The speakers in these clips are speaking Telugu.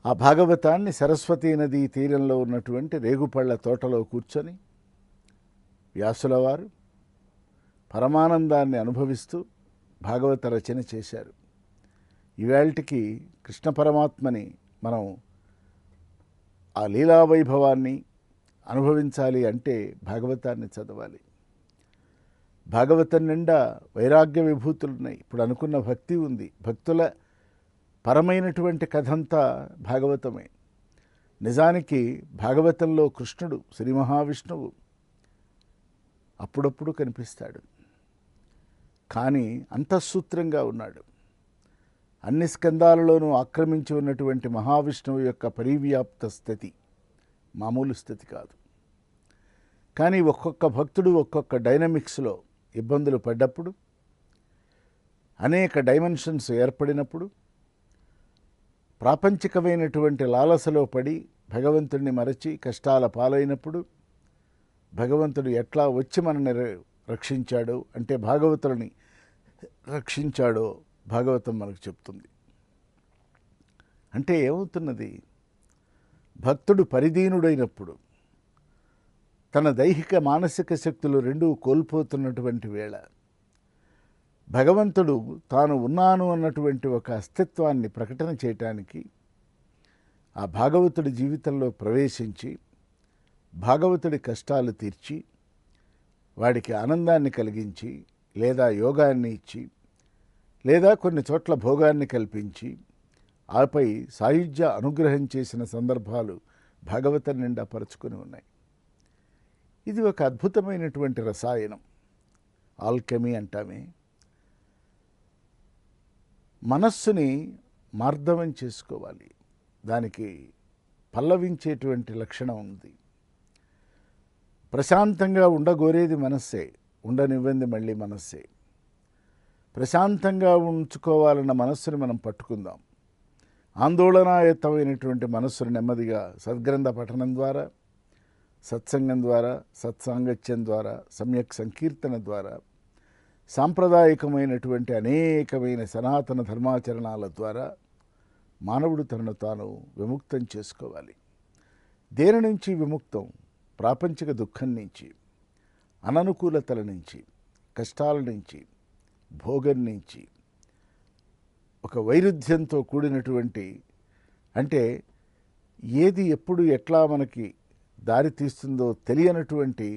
ఆ భాగవతాన్ని సరస్వతీ నదీ తీరంలో ఉన్నటువంటి రేగుపళ్ళ తోటలో కూర్చొని వ్యాసుల వారు పరమానందాన్ని అనుభవిస్తూ భాగవత రచన చేశారు. ఇవాళకి కృష్ణ పరమాత్మని మనం ఆ లీలావైభవాన్ని అనుభవించాలి అంటే భాగవతాన్ని చదవాలి. భాగవతం నిండా వైరాగ్య విభూతులున్నాయి. ఇప్పుడు అనుకున్న భక్తి ఉంది. భక్తుల పరమైనటువంటి కథంతా భాగవతమే. నిజానికి భాగవతంలో కృష్ణుడు శ్రీ మహావిష్ణువు అప్పుడప్పుడు కనిపిస్తాడు, కానీ అంతఃసూత్రంగా ఉన్నాడు. అన్ని స్కందాలలోనూ ఆక్రమించి ఉన్నటువంటి మహావిష్ణువు యొక్క పరివ్యాప్త స్థితి మామూలు స్థితి కాదు. కానీ ఒక్కొక్క భక్తుడు ఒక్కొక్క డైనమిక్స్లో ఇబ్బందులు పడ్డప్పుడు, అనేక డైమెన్షన్స్ ఏర్పడినప్పుడు, ప్రాపంచికమైనటువంటి లాలసలో పడి భగవంతుడిని మరచి కష్టాల పాలైనప్పుడు భగవంతుడు ఎట్లా వచ్చి మనల్ని రక్షించాడో, అంటే భాగవతులని రక్షించాడో భాగవతం మనకు చెప్తుంది. అంటే ఏమవుతున్నది? భక్తుడు పరిదీనుడైనప్పుడు, తన దైహిక మానసిక శక్తులు రెండూ కోల్పోతున్నటువంటి వేళ భగవంతుడు తాను ఉన్నాను అన్నటువంటి ఒక అస్తిత్వాన్ని ప్రకటన చేయటానికి ఆ భాగవతుడి జీవితంలో ప్రవేశించి భాగవతుడి కష్టాలు తీర్చి వాడికి ఆనందాన్ని కలిగించి, లేదా యోగాన్ని ఇచ్చి, లేదా కొన్ని చోట్ల భోగాన్ని కల్పించి ఆపై సాయుధ్య అనుగ్రహం చేసిన సందర్భాలు భాగవతం నిండా పరుచుకొని ఉన్నాయి. ఇది ఒక అద్భుతమైనటువంటి రసాయనం, ఆల్కెమీ అంటామే. మనస్సుని మార్దవం చేసుకోవాలి. దానికి పల్లవించేటువంటి లక్షణం ఉంది. ప్రశాంతంగా ఉండగోరేది మనస్సే, ఉండనివ్వంది మళ్ళీ మనస్సే. ప్రశాంతంగా ఉంచుకోవాలన్న మనస్సుని మనం పట్టుకుందాం. ఆందోళనాయుతమైనటువంటి మనస్సును నెమ్మదిగా సద్గ్రంథ పఠనం ద్వారా, సత్సంగం ద్వారా, సత్సాంగత్యం ద్వారా, సమ్యక్ సంకీర్తన ద్వారా, సాంప్రదాయకమైనటువంటి అనేకమైన సనాతన ధర్మాచరణాల ద్వారా మానవుడు తనను తాను విముక్తం చేసుకోవాలి. దేని నుంచి విముక్తం? ప్రాపంచిక దుఃఖం నుంచి, అననుకూలతల నుంచి, కష్టాల నుంచి, భోగం నుంచి, ఒక వైరుధ్యంతో కూడినటువంటి, అంటే ఏది ఎప్పుడు ఎట్లా మనకి దారి తీస్తుందో తెలియనటువంటి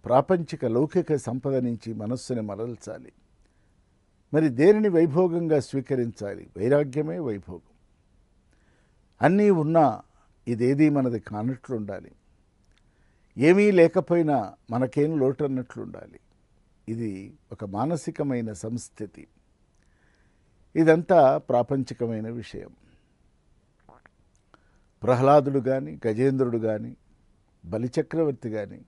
ప్రాపంచిక లౌకిక సంపద నుంచి మనస్సుని మరల్చాలి. మరి దేనిని వైభోగంగా స్వీకరించాలి? వైరాగ్యమే వైభోగం. అన్నీ ఉన్నా ఇదేదీ మనది కానట్లుండాలి. ఏమీ లేకపోయినా మనకేం లోటు అన్నట్లుండాలి. ఇది ఒక మానసికమైన సంస్థితి. ఇదంతా ప్రాపంచికమైన విషయం. ప్రహ్లాదుడు కానీ, గజేంద్రుడు కానీ, బలిచక్రవర్తి కానీ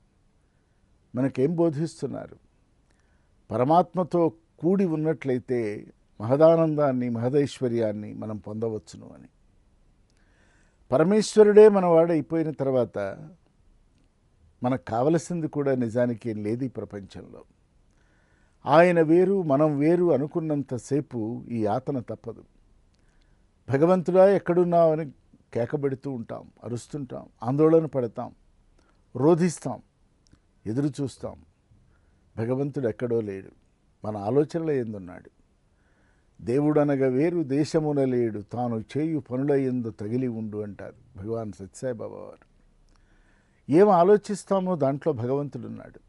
మనకేం బోధిస్తున్నారు? పరమాత్మతో కూడి ఉన్నట్లయితే మహదానందాన్ని, మహదైశ్వర్యాన్ని మనం పొందవచ్చును అని. పరమేశ్వరుడే మనవాడైపోయిన తర్వాత మనకు కావలసింది కూడా నిజానికి ఏం లేదు ఈ ప్రపంచంలో. ఆయన వేరు, మనం వేరు అనుకున్నంతసేపు ఈ యాతన తప్పదు. భగవంతుడా ఎక్కడున్నావు అని కేకబెడుతూ ఉంటాం, అరుస్తుంటాం, ఆందోళన పడతాం, రోధిస్తాం, ఎదురు చూస్తాం. భగవంతుడు ఎక్కడో లేడు, మన ఆలోచనలో ఎందున్నాడు. దేవుడనగా వేరు దేశమున లేడు, తాను చేయు పనుల యందు తగిలి ఉండు అంటారు భగవాన్ సత్యసాయిబాబా వారు. ఏం ఆలోచిస్తామో దాంట్లో భగవంతుడున్నాడు.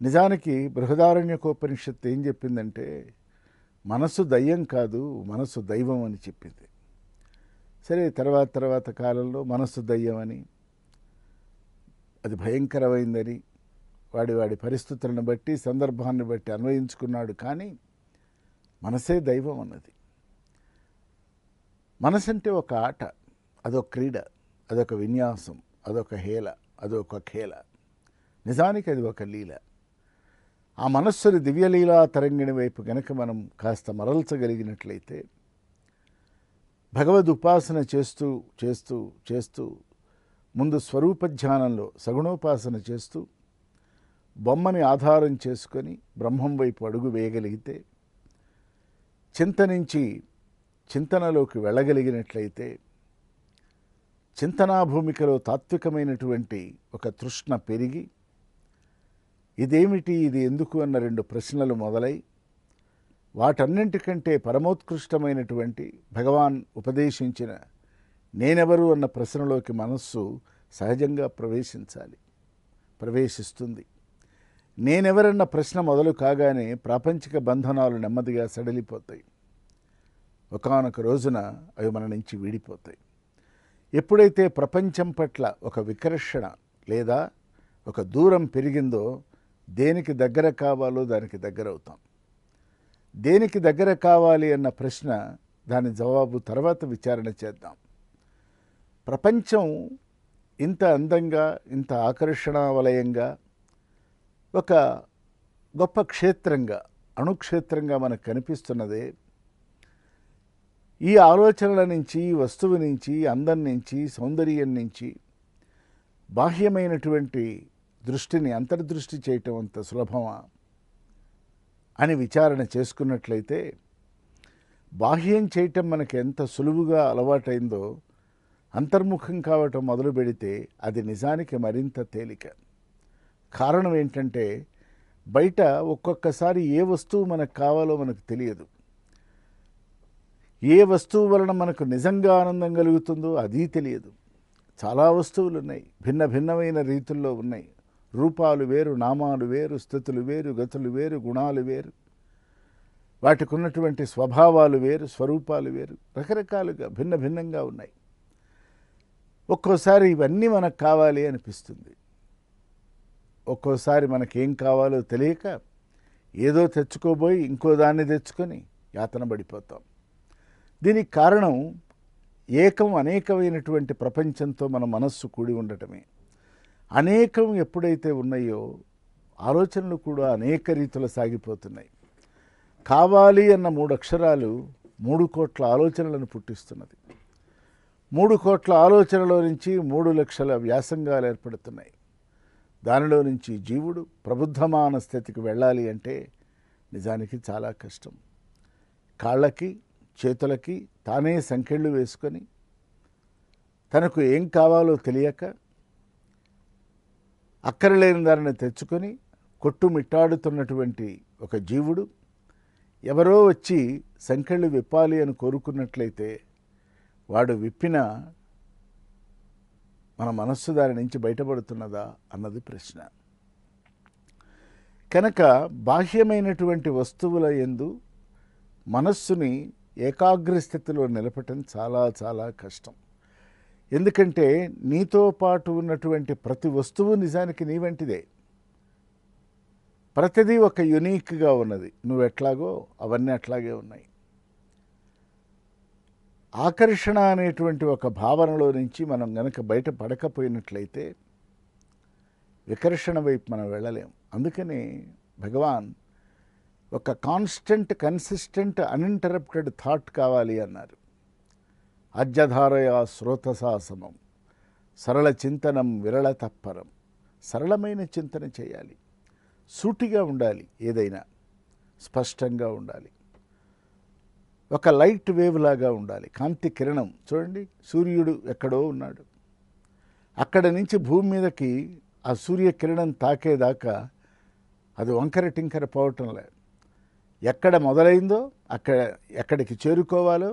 నిజానికి బృహదారణ్యకోపనిషత్తు ఏం చెప్పిందంటే, మనసు దయ్యం కాదు, మనసు దైవం అని చెప్పింది. సరే, తర్వాత కాలంలో మనసు దయ్యం అని, అది భయంకరమైందని వాడి పరిస్థితులను బట్టి, సందర్భాన్ని బట్టి అన్వయించుకున్నాడు. కానీ మనసే దైవం అన్నది. మనసంటే ఒక ఆట, అదొక క్రీడ, అదొక విన్యాసం, అదొక హేళ, అదొక ఖేళ. నిజానికి అది ఒక లీల. ఆ మనస్సుని దివ్యలీలా తరంగిణి వైపు గనక మనం కాస్త మరల్చగలిగినట్లయితే, భగవద్ ఉపాసన చేస్తూ చేస్తూ చేస్తూ ముందు స్వరూప ధ్యానంలో సగుణోపాసన చేస్తూ బొమ్మని ఆధారం చేసుకొని బ్రహ్మం వైపు అడుగు వేయగలిగితే, చింత నుంచి చింతనలోకి వెళ్ళగలిగినట్లయితే, చింతనా భూమికలో తాత్వికమైనటువంటి ఒక తృష్ణ పెరిగి, ఇదేమిటి, ఇది ఎందుకు అన్న 2 ప్రశ్నలు మొదలై, వాటన్నింటికంటే పరమోత్కృష్టమైనటువంటి భగవాన్ ఉపదేశించిన నేనెవరు అన్న ప్రశ్నలోకి మనస్సు సహజంగా ప్రవేశిస్తుంది. నేనెవరన్న ప్రశ్న మొదలు కాగానే ప్రాపంచిక బంధనాలు నెమ్మదిగా సడలిపోతాయి. ఒకానొక రోజున అవి మన నుంచి వీడిపోతాయి. ఎప్పుడైతే ప్రపంచం పట్ల ఒక వికర్షణ లేదా ఒక దూరం పెరిగిందో, దేనికి దగ్గర కావాలో దానికి దగ్గర అవుతాం. దేనికి దగ్గర కావాలి అన్న ప్రశ్న, దాని జవాబు తర్వాత విచారణ చేద్దాం. ప్రపంచం ఇంత అందంగా, ఇంత ఆకర్షణ వలయంగా, ఒక గొప్ప క్షేత్రంగా, అణుక్షేత్రంగా మనకు కనిపిస్తున్నదే, ఈ ఆలోచనల నుంచి, వస్తువు నుంచి, అందం నుంచి, సౌందర్యం నుంచి బాహ్యమైనటువంటి దృష్టిని అంతర్దృష్టి చేయటం అంత సులభమా అని విచారణ చేసుకున్నట్లయితే, బాహ్యం చేయటం మనకి ఎంత సులువుగా అలవాటైందో, అంతర్ముఖం కావటం మొదలు పెడితే అది నిజానికి మరింత తేలిక. కారణం ఏంటంటే, బయట ఒక్కొక్కసారి ఏ వస్తువు మనకు కావాలో మనకు తెలియదు. ఏ వస్తువు వలన మనకు నిజంగా ఆనందం కలుగుతుందో అది తెలియదు. చాలా వస్తువులు ఉన్నాయి, భిన్న భిన్నమైన రీతుల్లో ఉన్నాయి. రూపాలు వేరు, నామాలు వేరు, స్థితులు వేరు, గతులు వేరు, గుణాలు వేరు, వాటికి ఉన్నటువంటి స్వభావాలు వేరు, స్వరూపాలు వేరు, రకరకాలుగా భిన్న భిన్నంగా ఉన్నాయి. ఒక్కోసారి ఇవన్నీ మనకు కావాలి అనిపిస్తుంది. ఒక్కోసారి మనకేం కావాలో తెలియక ఏదో తెచ్చుకోబోయి ఇంకో దాన్ని తెచ్చుకొని యాతన పడిపోతాం. దీనికి కారణం అనేకమైనటువంటి ప్రపంచంతో మన మనస్సు కూడి ఉండటమే. అనేకం ఎప్పుడైతే ఉన్నాయో, ఆలోచనలు కూడా అనేక రీతిలో సాగిపోతున్నాయి. కావాలి అన్న 3 అక్షరాలు 3 కోట్ల ఆలోచనలను పుట్టిస్తున్నది. 3 కోట్ల ఆలోచనలో నుంచి 3 లక్షల వ్యాసంగాలు ఏర్పడుతున్నాయి. దానిలో నుంచి జీవుడు ప్రబుద్ధమాన స్థితికి వెళ్ళాలి అంటే నిజానికి చాలా కష్టం. కాళ్ళకి చేతులకి తానే సంకెళ్ళు వేసుకొని, తనకు ఏం కావాలో తెలియక అక్కరలేని దానిని తెచ్చుకొని కొట్టుమిట్టాడుతున్నటువంటి ఒక జీవుడు ఎవరో వచ్చి సంకెళ్ళు విప్పాలి అని కోరుకున్నట్లయితే, వాడు విప్పిన మన మనస్సు దాని నుంచి బయటపడుతున్నదా అన్నది ప్రశ్న. కనుక బాహ్యమైనటువంటి వస్తువుల యందు మనస్సుని ఏకాగ్ర స్థితిలో నిలపటం చాలా చాలా కష్టం. ఎందుకంటే నీతో పాటు ఉన్నటువంటి ప్రతి వస్తువు నిజానికి నీ వంటిదే. ప్రతిదీ ఒక యునీక్గా ఉన్నది. నువ్వెట్లాగో అవన్నీ అట్లాగే ఉన్నాయి. ఆకర్షణ అనేటువంటి ఒక భావనలో నుంచి మనం గనక బయట పడకపోయినట్లయితే వికర్షణ వైపు మనం వెళ్ళలేం. అందుకని భగవాన్ ఒక కాన్స్టెంట్, కన్సిస్టెంట్, అన్ఇంటరప్టెడ్ థాట్ కావాలి అన్నారు. అజ్యధారయా శ్రోతసాసమం సరళ చింతనం విరళ తప్పరం. సరళమైన చింతన చేయాలి. సూటిగా ఉండాలి, ఏదైనా స్పష్టంగా ఉండాలి. ఒక లైట్ వేవ్ లాగా ఉండాలి, కాంతి కిరణం. చూడండి, సూర్యుడు ఎక్కడో ఉన్నాడు, అక్కడ నుంచి భూమి మీదకి ఆ సూర్యకిరణం తాకేదాకా అది వంకర టింకర పోవటం లేదు. ఎక్కడ మొదలైందో ఎక్కడికి చేరుకోవాలో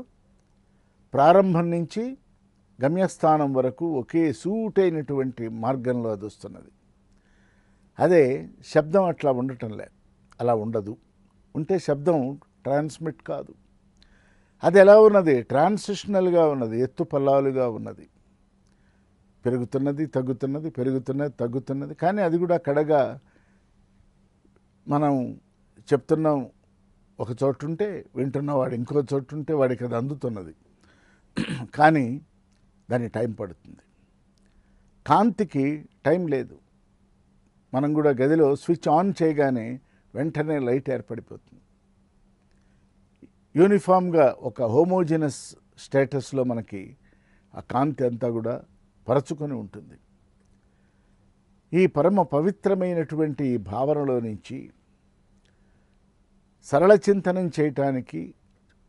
ప్రారంభం నుంచి గమ్యస్థానం వరకు ఒకే సూటైనటువంటి మార్గంలో అది వస్తున్నది. అదే శబ్దం అట్లా ఉండటం లేదు, అలా ఉండదు. ఉంటే శబ్దం ట్రాన్స్మిట్ కాదు. అది ఎలా ఉన్నది? ట్రాన్సిషనల్గా ఉన్నది, ఎత్తు పల్లాలుగా ఉన్నది. పెరుగుతున్నది, తగ్గుతున్నది, పెరుగుతున్నది, తగ్గుతున్నది. కానీ అది కూడా కడగా మనం చెప్తున్నాం ఒక చోటు ఉంటే, వింటున్నవాడు ఇంకో చోటు ఉంటే వాడికి అది అందుతున్నది. కానీ దానికి టైం పడుతుంది. కాంతికి టైం లేదు. మనం కూడా గదిలో స్విచ్ ఆన్ చేయగానే వెంటనే లైట్ ఏర్పడిపోతుంది. యూనిఫామ్గా ఒక హోమోజినస్ స్టేటస్లో మనకి ఆ కాంతి అంతా కూడా పరచుకొని ఉంటుంది. ఈ పరమ పవిత్రమైనటువంటి ఈ భావనలో నుంచి సరళ చింతనం చేయటానికి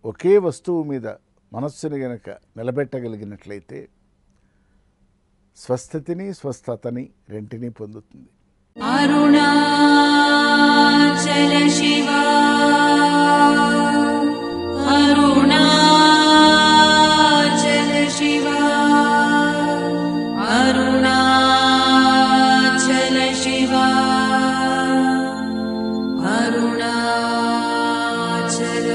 ఒకే వస్తువు మీద మనస్సుని గనక నిలబెట్టగలిగినట్లయితే స్వస్థతిని స్వస్థతని రెంటినీ పొందుతుంది. అరుణాచల శివా అరుణాచల శివా అరుణాచల శివా అరుణాచల